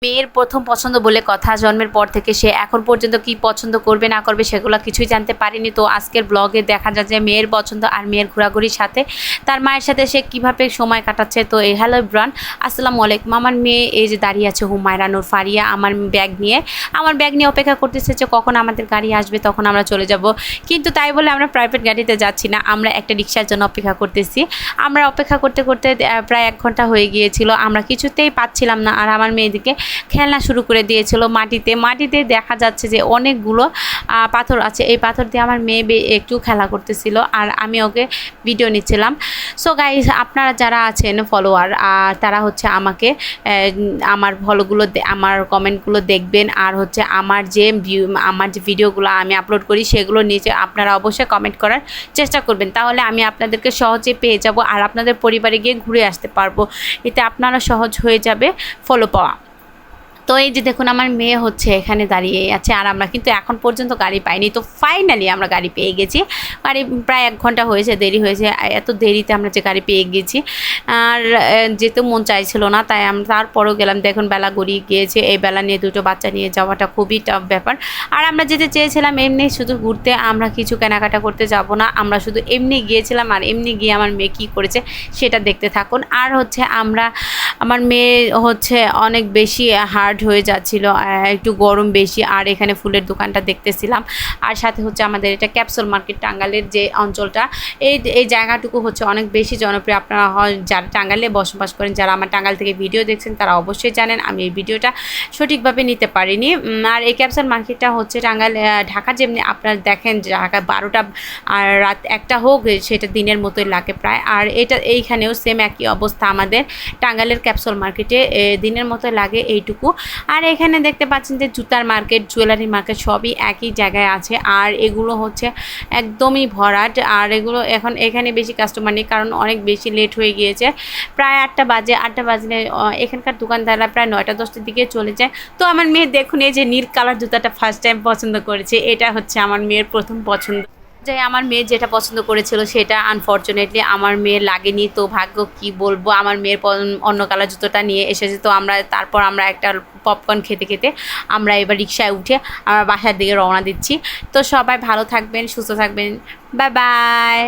মেয়ের প্রথম পছন্দ বলে কথা, জন্মের পর থেকে সে এখন পর্যন্ত কি পছন্দ করবে না করবে সেগুলো কিছুই জানতে পারিনি। তো আজকের ব্লগে দেখা যায় যে মেয়ের পছন্দ আর মেয়ের ঘোরাঘুরির সাথে তার মায়ের সাথে সে কিভাবে সময় কাটাচ্ছে। তো এই হ্যালো ব্রান, আসসালামু আলাইকুম। আমার মেয়ে এই যে দাঁড়িয়ে আছে হুমায়রা নূর ফারিয়া আমার ব্যাগ নিয়ে অপেক্ষা করতেছে যে কখন আমাদের গাড়ি আসবে, তখন আমরা চলে যাব। কিন্তু তাই বলে আমরা প্রাইভেট গাড়িতে যাচ্ছি না, আমরা একটা রিক্সার জন্য অপেক্ষা করতেছি। আমরা অপেক্ষা করতে করতে প্রায় 1 ঘন্টা হয়ে গিয়েছিল, আমরা কিছুতেই পাচ্ছিলাম না। আর আমার মেয়েদিকে খেলনা শুরু করে দিয়েছিল মাটিতে দেখা যাচ্ছে যে অনেকগুলো পাথর আছে। এই পাথর দিয়ে আমার মেয়ে একটু খেলা করতেছিল আর আমি ওকে ভিডিও নিচ্ছিলাম। সো গাইস, আপনারা যারা আছেন ফলোয়ার, তারা হচ্ছে আমাকে আমার আমার কমেন্টগুলো দেখবেন। আর হচ্ছে আমার যে ভিডিওগুলো আমি আপলোড করি সেগুলো নিচে আপনারা অবশ্যই কমেন্ট করার চেষ্টা করবেন, তাহলে আমি আপনাদেরকে সহজে পেয়ে যাব আর আপনাদের পরিবারে গিয়ে ঘুরে আসতে পারবো। এতে আপনারা সহজ হয়ে যাবে ফলো পাওয়া। তো এই যে দেখুন আমার মেয়ে হচ্ছে এখানে দাঁড়িয়ে আছে আর আমরা কিন্তু এখন পর্যন্ত গাড়ি পাইনি। তো ফাইনালি আমরা গাড়ি পেয়ে গেছি। গাড়ি প্রায় 1 ঘন্টা হয়েছে, দেরি হয়েছে। এত দেরিতে আমরা যে গাড়ি পেয়ে গেছি আর যেতে মন চাইছিল না, তাই আমরা তারপরেও গেলাম। দেখুন বেলা গড়িয়ে গিয়েছে, এই বেলা নিয়ে 2টো বাচ্চা নিয়ে যাওয়াটা খুবই টাফ ব্যাপার। আর আমরা যেতে চেয়েছিলাম এমনি শুধু ঘুরতে, আমরা কিছু কেনাকাটা করতে যাব না, আমরা শুধু এমনি গিয়েছিলাম। আর এমনি গিয়ে আমার মেয়ে কী করেছে সেটা দেখতে থাকুন। আর হচ্ছে আমার মেয়ে হচ্ছে অনেক বেশি হার্ড হয়ে যাচ্ছিল, একটু গরম বেশি। আর এখানে ফুলের দোকানটা দেখতেছিলাম। আর সাথে হচ্ছে আমাদের এটা ক্যাপসুল মার্কেট, টাঙ্গাইলের যে অঞ্চলটা, এই জায়গাটুকু হচ্ছে অনেক বেশি জনপ্রিয়। আপনারা যারা টাঙ্গাইলে বসবাস করেন, যারা আমার টাঙ্গাইল থেকে ভিডিও দেখছেন, তারা অবশ্যই জানেন আমি এই ভিডিওটা সঠিকভাবে নিতে পারিনি। আর এই ক্যাপসুল মার্কেটটা হচ্ছে টাঙ্গাইল ঢাকা যেমনি আপনারা দেখেন ঢাকা 12টা আর রাত 1টা হোক সেটা দিনের মতোই লাগে প্রায়। আর এইখানেও সেম একই অবস্থা, আমাদের টাঙ্গাইলের ক্যাপসুল মার্কেটে দিনের মতো লাগে এইটুকু। আর এখানে দেখতে পাচ্ছেন যে জুতার মার্কেট, জুয়েলারি মার্কেট সবই একই জায়গায় আছে। আর এগুলো হচ্ছে একদমই ভরাট। আর এগুলো এখন এখানে বেশি কাস্টমার নেই, কারণ অনেক বেশি লেট হয়ে গিয়েছে। প্রায় 8টা বাজলে এখানকার দোকানদাররা প্রায় 9টা 10টার দিকে চলে যায়। তো আমার মেয়ে দেখুন এই যে নীল কালার জুতাটা ফার্স্ট টাইম পছন্দ করেছে। এটা হচ্ছে আমার মেয়ের প্রথম পছন্দ। যে আমার মেয়ে যেটা পছন্দ করেছিল সেটা আনফর্চুনেটলি আমার মেয়ের লাগেনি। তো ভাগ্য কি বলবো, আমার মেয়ের অন্য কালার জুতোটা নিয়ে এসেছে। তো তারপর আমরা একটা পপকর্ন খেতে আমরা এবার রিক্সায় উঠে আমরা বাসার দিকে রওনা দিচ্ছি। তো সবাই ভালো থাকবেন, সুস্থ থাকবেন, বাই বাই।